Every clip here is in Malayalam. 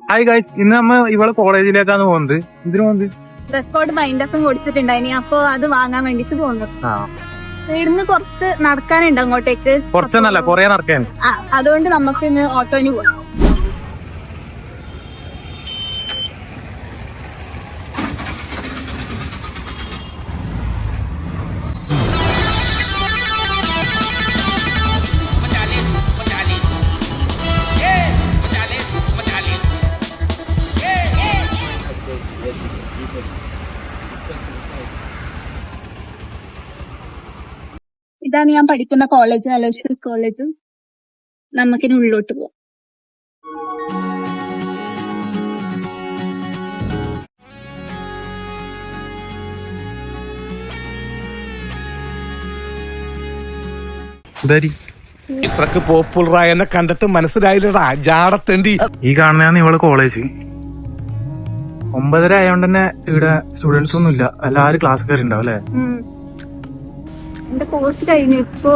ഹായ് ഗൈസ്, ഇന്ന് നമ്മ ഇവളെ കോളേജിലേക്കാണ് പോകുന്നത്. എന്തിനു പോകുന്നത്? റെക്കോർഡ് ബൈൻഡൊക്കെ കൊടുത്തിട്ടുണ്ടായിനി, അപ്പൊ അത് വാങ്ങാൻ വേണ്ടിട്ട് പോകുന്നു. ഇവിടുന്ന് കുറച്ച് നടക്കാനുണ്ട് അങ്ങോട്ടേക്ക്. കുറച്ചൊന്നല്ല, കൊറേ നടക്കാൻ. അതുകൊണ്ട് നമുക്ക് ഇന്ന് ഓട്ടോന് പോകാം. ഇതാണ് ഞാൻ പഠിക്കുന്ന കോളേജ്, അലോഷ്യസ് കോളേജ്. നമുക്കിനി ഉള്ളിലോട്ട് പോവാം. ഇത്രക്ക് പോപ്പുലറായ എന്നെ കണ്ടിട്ട് മനസ്സിലായില്ലടാ ജാടത്തേണ്ടി. ഈ കാണുന്നതാണ് ഇവളെ കോളേജ്. 9:30 ആയതുകൊണ്ട് തന്നെ ഇവിടെ സ്റ്റുഡൻസ് ഒന്നും ഇല്ല, എല്ലാവരും ക്ലാസ് കയറി ഉണ്ടാവും അല്ലെ? എന്റെ കോഴ്സ് കഴിഞ്ഞു, ഇപ്പോ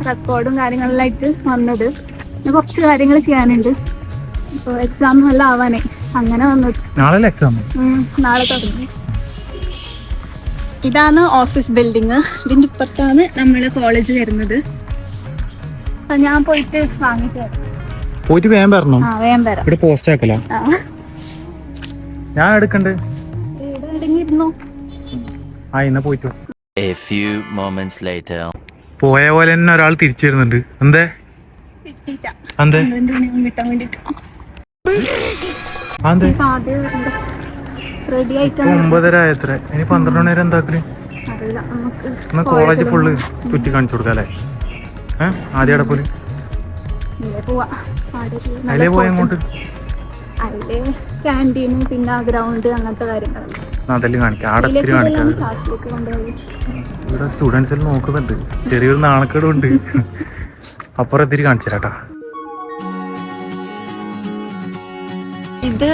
റെക്കോർഡും കാര്യങ്ങളിലായിട്ട് വന്നത്. കുറച്ച് കാര്യങ്ങൾ ചെയ്യാനുണ്ട്. ഇപ്പൊ എക്സാം എല്ലാം ആവാനേ, അങ്ങനെ വന്നത്. നാളെ എക്സാം? നാളെ തുടങ്ങി. ഇതാണ് ഓഫീസ് ബിൽഡിങ്. ഇതിന്റെ ഇപ്പുറത്താണ് നമ്മളെ കോളേജ് വരുന്നത്. അപ്പൊ ഞാൻ പോയിട്ട് വാങ്ങിട്ട് വരാം. പോയിട്ട് വേഗം വരണം. വേഗം വരാം. ഇവിടെ പോസ്റ്റ് ആക്കല ഞാൻ എടുക്കണ്ടേ? ഇന്ന പോയിട്ട് A few moments later. പോയ പോലെ തന്നെ ഒരാൾ തിരിച്ചു വരുന്നുണ്ട്. എന്തേ? എന്തേ? 9:30 ആയത്ര. ഇനി 12 മണി വരെ എന്താക്കല്? എന്നാ കോളേജ് ഫുള്ള് ചുറ്റി കാണിച്ചു കൊടുക്കാം അല്ലേ? ആദ്യം അവിടെ പോലും അതിലേ പോയി അങ്ങോട്ട് ക്യാൻറ്റീനും പിന്നെ ഗ്രൗണ്ട് അങ്ങനത്തെ കാര്യങ്ങളൊക്കെ അതെല്ലാം കാണിക്കാം. ആടെ ഇത്തിരി കാണിക്കാം. ഇവിടെ സ്റ്റുഡൻസ് എല്ലാം നോക്കുന്നുണ്ട്, ചെറിയൊരു നാണക്കേടും ഉണ്ട്. അപ്പുറം ഇത്തിരി കാണിച്ചു തരാട്ടാ. ഇത്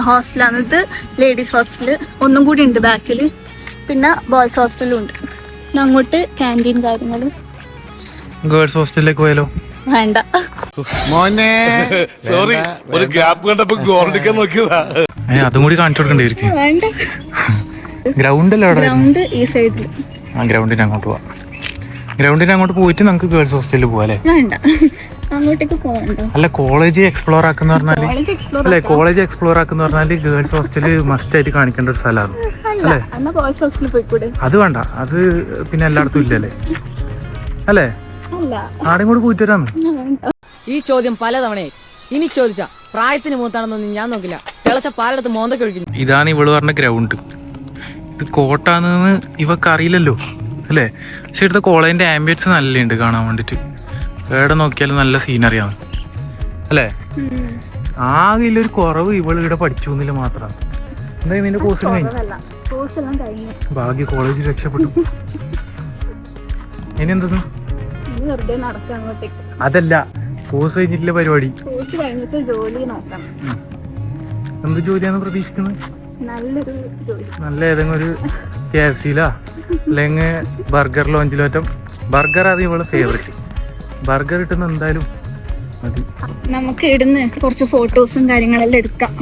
ഹോസ്റ്റലാണ്. ഇത് ലേഡീസ് ഹോസ്റ്റല് ഒന്നും കൂടി ഉണ്ട് ബാക്കില്. പിന്നെ ബോയ്സ് ഹോസ്റ്റലും ഉണ്ട്. അങ്ങോട്ട് ക്യാൻറ്റീൻ കാര്യങ്ങള്. ഗേൾസ് ഹോസ്റ്റലിലേക്ക് പോയാലോ? വേണ്ട മോനെ സോറി, ഒരു ഗ്യാപ്പ് കണ്ടപ്പോ ഗോൾഡിക്കാൻ നോക്കിയതാ. അതും കൂടി കാണിച്ചു കൊടുക്കണ്ടേ ഇവർക്ക്? വേണ്ട. ഗ്രൗണ്ട് അല്ലേ അവിടെ? ഗ്രൗണ്ട് ഈ സൈഡില്. ഗ്രൗണ്ടിന് അങ്ങോട്ട് പോവാം. ഗ്രൗണ്ടിന് അങ്ങോട്ട് പോയിട്ട് നമുക്ക് ഗേൾസ് ഹോസ്റ്റലിൽ പോവാ അല്ലേ? വേണ്ട, അങ്ങോട്ടേക്ക് പോകണ്ട. അല്ല, കോളേജ് എക്സ്പ്ലോർ ആക്കുന്ന പറഞ്ഞാല് അല്ലെ, കോളേജ് എക്സ്പ്ലോർ ആക്കുന്ന പറഞ്ഞാല് ഗേൾസ് ഹോസ്റ്റല് മസ്റ്റ് ആയിട്ട് കാണിക്കേണ്ട ഒരു സ്ഥലമാണ് അല്ലേ? ബോയ്സ് ഹോസ്റ്റലിൽ പോയിക്കൂടെ? അത് വേണ്ട, അത് പിന്നെ എല്ലായിടത്തും ഇല്ലല്ലേ അല്ലേ? ആടെയും കൂടി പോയിട്ട് വരാന്ന്. ഈ ചോദ്യം പലതവണയായി. ഇനി ചോദിച്ച പ്രായത്തിന് മൂത്താണെന്നൊന്നും ഞാൻ നോക്കില്ല. തിളച്ച പാലെടുത്ത് മോന്തൊക്കെ ഒഴിക്കുന്നു. ഇതാണ് ഇവള് പറഞ്ഞ ഗ്രൗണ്ട്. ഇത് കോട്ടാന്ന് ഇവക്ക് അറിയില്ലല്ലോ അല്ലേ? പക്ഷെ ഇവിടുത്തെ കോളേജിന്റെ ആംബിയൻസ് നല്ലുണ്ട് കാണാൻ വേണ്ടിട്ട്. എവിടെ നോക്കിയാലും നല്ല സീനറിയാണ് അല്ലേ? ആകെ ഇല്ലൊരു കുറവ് ഇവള് ഇവിടെ പഠിച്ചു എന്നില്ല മാത്രമാണ്. എന്തായാലും നിന്റെ കോഴ്സ് കഴിഞ്ഞു, ഭാഗ്യ കോളേജ് രക്ഷപ്പെട്ടു. ഇനി എന്തെന്ന്? അതല്ല, കോഴ്സ് കഴിഞ്ഞിട്ടില്ല പരിപാടി. കോഴ്സ് കഴിഞ്ഞിട്ട് ജോലി നോക്കണം. എന്ത് ജോലിയാന്ന് പ്രതീക്ഷിക്കുന്നത്? നല്ലൊരു ജോലി. നല്ല ഏതെങ്കിലും ഒരു KFC-ലാ അല്ലെങ്കിൽ ബർഗർ ലോഞ്ചിലോ മറ്റും. ബർഗർ അത് ഇവളെ ഫേവറേറ്റ്. ബർഗർ കിട്ടുന്ന എന്തായാലും മതി. നമുക്ക് ഇടുന്ന് കുറച്ച് ഫോട്ടോസും കാര്യങ്ങളെല്ലാം എടുക്കാം.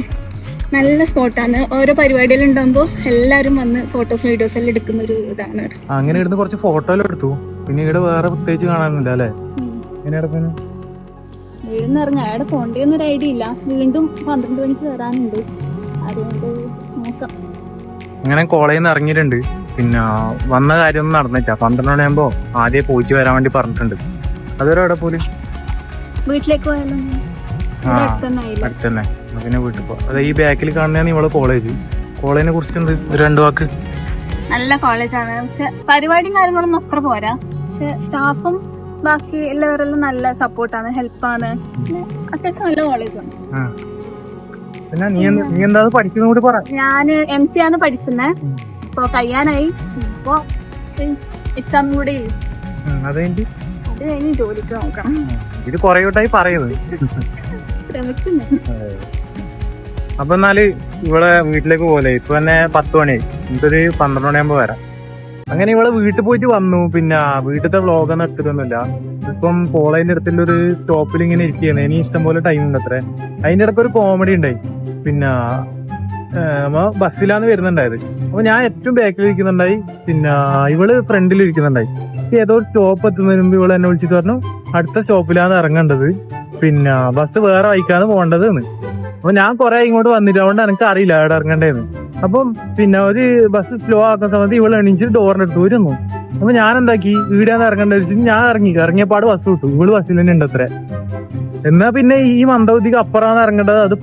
നല്ല സ്പോട്ടാണ്. ഓരോ പരിപാടികൾ ഉണ്ടാകുമ്പോൾ എല്ലാവരും വന്ന് ഫോട്ടോസും വീഡിയോസും എല്ലാം എടുക്കുന്ന ഒരു ഇതാണ്. അങ്ങനെ ഇടുന്ന് കുറച്ച് ഫോട്ടോ എല്ലാം എടുത്തു. പിന്നെ ഇവിടെ വേറെ പ്രത്യേകിച്ച് കാണാനൊന്നുമില്ല അല്ലേ? വീടിന്ന് ഇറങ്ങാം. അവിടെ പോണ്ടേന്നൊരു ഐഡിയ ഇല്ല. വീണ്ടും 12 മണിക്ക് വരാനുണ്ട്, അതുകൊണ്ട് നോക്കാം. അങ്ങനെ കോളേജിൽ നിന്ന് ഇറങ്ങിയിട്ടുണ്ട്. പിന്നെ വന്ന കാര്യമൊന്നും നടന്നില്ല. 12 മണിയാകുമ്പോ ആദ്യം പോയിട്ട് വരാൻ വേണ്ടി പറഞ്ഞിട്ടുണ്ട്. അതുവരെ അവിടെ പോലും വീട്ടിലേക്ക് പോയാലോ? അടുത്തന്നെ. പിന്നെ വീട്ടിൽ പോവാം. അതെ, ഈ ബാക്കിൽ കാണുന്നതാണ് ഇവളെ കോളേജ്. കോളേജിനെ കുറിച്ച് എന്ത് 2 വാക്ക്? നല്ല കോളേജാണ്. പക്ഷെ പരിപാടിയും കാര്യങ്ങളൊന്നും അത്ര പോരാ. പക്ഷെ സ്റ്റാഫും ബാക്കി എല്ലാവരെല്ലാം നല്ല സപ്പോർട്ടാണ്, ഹെൽപ്പാണ്. അത്യാവശ്യം നല്ല കോളേജാണ്. പിന്നെ നീ എന്താ പഠിക്കുന്ന കൂടി പറ. ഞാൻ MC ആണ് പഠിക്കുന്നത്. ഇപ്പൊ കഴിയാനായി. ഇപ്പൊ എക്സാം കൂടെ അത് കഴിഞ്ഞ് ജോലിക്ക് നോക്കണം. ഇത് കൊറേ വട്ടായി പറയുന്നത്. അപ്പൊ എന്നാല് ഇവിടെ വീട്ടിലേക്ക് പോലെ ഇപ്പൊ തന്നെ 10 മണിയായി. എനിക്കൊരു 12 മണിയാകുമ്പോ വരാം. അങ്ങനെ ഇവള് വീട്ടിൽ പോയിട്ട് വന്നു. പിന്നെ വീട്ടിലത്തെ വ്ളോഗൊന്നും എടുത്തിട്ടൊന്നുമില്ല. ഇപ്പം കോളേജിന്റെ അടുത്തുള്ള ഒരു സ്റ്റോപ്പിൽ ഇങ്ങനെ ഇരിക്കുകയാണ്. ഇനി ഇഷ്ടം പോലെ ടൈം ഉണ്ട് അത്രേ. അതിന്റെ ഇടയ്ക്ക് ഒരു കോമഡി ഉണ്ടായി. പിന്നെ ബസ്സിലാന്ന് വരുന്നുണ്ടായത്. അപ്പൊ ഞാൻ ഏറ്റവും ബാക്കിൽ ഇരിക്കുന്നുണ്ടായി. പിന്നെ ഇവള് ഫ്രണ്ടിൽ ഇരിക്കുന്നുണ്ടായി. ഏതോ ഒരു സ്റ്റോപ്പ് എത്തുന്നതിന് മുമ്പ് ഇവള് എന്നെ വിളിച്ചിട്ട് പറഞ്ഞു അടുത്ത സ്റ്റോപ്പിലാണ് ഇറങ്ങേണ്ടത്, പിന്നെ ബസ് വേറെ വഴിക്കാണ് പോകേണ്ടത് എന്ന്. അപ്പൊ ഞാൻ കുറെ ഇങ്ങോട്ട് വന്നിട്ട് അതുകൊണ്ട് എനിക്ക് അറിയില്ല എവിടെ ഇറങ്ങേണ്ടതെന്ന്. അപ്പം പിന്നെ ഒരു ബസ് സ്ലോ ആക്കുന്ന സമയത്ത് ഇവള് എണീച്ചിട്ട് ഡോറിന്റെ അടുത്ത് വരുന്നു. അപ്പൊ ഞാൻ എന്താക്കി വീടാന്ന് ഇറങ്ങേണ്ടത് വെച്ചിട്ട് ഞാൻ ഇറങ്ങിയപ്പാട് ബസ് വിട്ടു. ഇവള് ബസ്സിൽ തന്നെ ഉണ്ട് അത്രേ. എന്നാ പിന്നെ ഈ മന്ദബുദ്ധിക്ക് അപ്പുറമാണ് ഇറങ്ങേണ്ടത്, അത്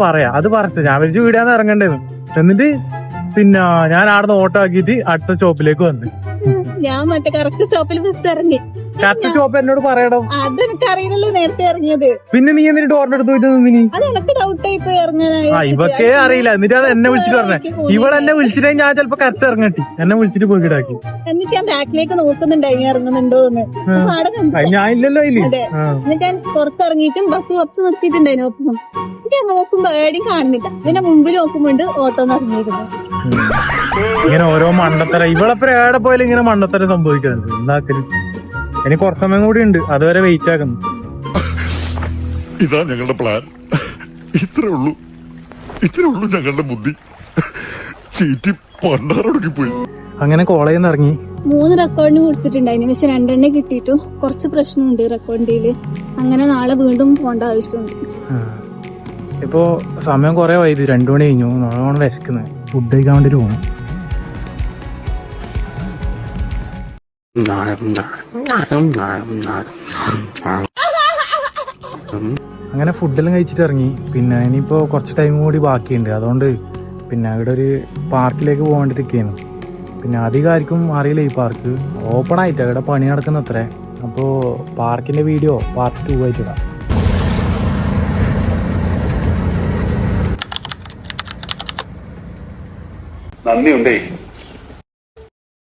പറഞ്ഞു. ഞാൻ വിളിച്ച് വീടാന്ന് ഇറങ്ങേണ്ടതെന്ന്. എന്നിട്ട് പിന്നെ ഞാൻ ആടുന്ന് ഓട്ടോ ആക്കിയിട്ട് അടുത്ത സ്റ്റോപ്പിലേക്ക് വന്നു. ഞാൻ മറ്റേ കറക്റ്റ് സ്റ്റോപ്പിൽ ബസ് ഇറങ്ങി. കറക്റ്റ് സ്റ്റോപ്പ് എന്നോട് പറയണം. അത് എനിക്ക് അറിയില്ലല്ലോ നേരത്തെ ഇറങ്ങിയത്. പിന്നെ നീ എന്നിട്ട് ഡോറിന്റെ അടുത്ത് പോയിട്ട് നിന്നിനി? അത് എനിക്ക് ഡൗട്ട് ആയി പോയി ഇവക്കേ അറിയില്ല. എന്നിട്ട് അത് എന്നെ വിളിച്ചിട്ട് പറഞ്ഞേ. ഇവളെന്നെ വിളിച്ചിട്ടേ ഞാൻ ചിലപ്പോ കറക്റ്റ് ഇറങ്ങട്ടി. എന്നെ വിളിച്ചിട്ട് പോയി കിടാക്കി. എന്നിട്ട് ഞാൻ ബാക്കിലേക്ക് നോക്കുന്നുണ്ടായി ഇറങ്ങുന്നുണ്ടോ എന്ന്. ഞാൻ ഇല്ലല്ലോ ഇല്ല. എന്നിട്ട് ഞാൻ പുറത്തിറങ്ങിയിട്ടും ബസ് കുറച്ച് നിർത്തിയിട്ടുണ്ടായിരുന്നു. ഒപ്പം ഞാൻ നോക്കുമ്പോ ഏടിയും കാണുന്നില്ല. പിന്നെ മുമ്പിൽ നോക്കുമ്പോണ്ട് ഓട്ടോ ഇറങ്ങിയിരുന്നു. ഇങ്ങനെ ഓരോ മണ്ടത്തര ഇവളെപ്പോ ഏടെ പോയാലും ഇങ്ങനെ മണ്ടത്തര സംഭവിക്കുന്നുണ്ട്. എന്താക്കല്? ഇനി കുറച്ച് സമയം കൂടി ഉണ്ട്, അതുവരെ വെയിറ്റ് ആക്കുന്നു. ഇതാ ഞങ്ങളുടെ പ്ലാൻ. ഇത്രേ ഉള്ളൂ ഞങ്ങളുടെ ബുദ്ധി. ചീറ്റി പണ്ടാറൊടുക്കി പോയി. അങ്ങനെ കോളേജിൽ നിന്ന് ഇറങ്ങി. 3 റെക്കോർഡിന് കൊടുത്തിട്ടുണ്ടായിരുന്നു. പക്ഷെ 2 കിട്ടിയിട്ടു കുറച്ച് പ്രശ്നമുണ്ട് റെക്കോർഡില്. അങ്ങനെ നാളെ വീണ്ടും പോകേണ്ട ആവശ്യമുണ്ട്. ഇപ്പോ സമയം കുറെ വൈകി, 2 മണി കഴിഞ്ഞു. നാളെ വിശക്കുന്നത്. ഫുഡ് കഴിക്കാൻ വേണ്ടിട്ട് പോകും. അങ്ങനെ ഫുഡെല്ലാം കഴിച്ചിട്ട് ഇറങ്ങി. പിന്നെ ഇനിയിപ്പോ കുറച്ച് ടൈം കൂടി ബാക്കിയുണ്ട്. അതുകൊണ്ട് പിന്നെ ഇവിടെ ഒരു പാർക്കിലേക്ക് പോകാൻ വേണ്ടിയിരിക്കുകയാണ്. പിന്നെ അധികം ആർക്കും അറിയില്ല ഈ പാർക്ക്. ഓപ്പൺ ആയിട്ടാ ഇവിടെ പണി നടക്കുന്ന അത്രേ. അപ്പോ പാർക്കിന്റെ വീഡിയോ പാർട്ട് 2 ആയിട്ടിടാം. നന്ദിയുണ്ടേ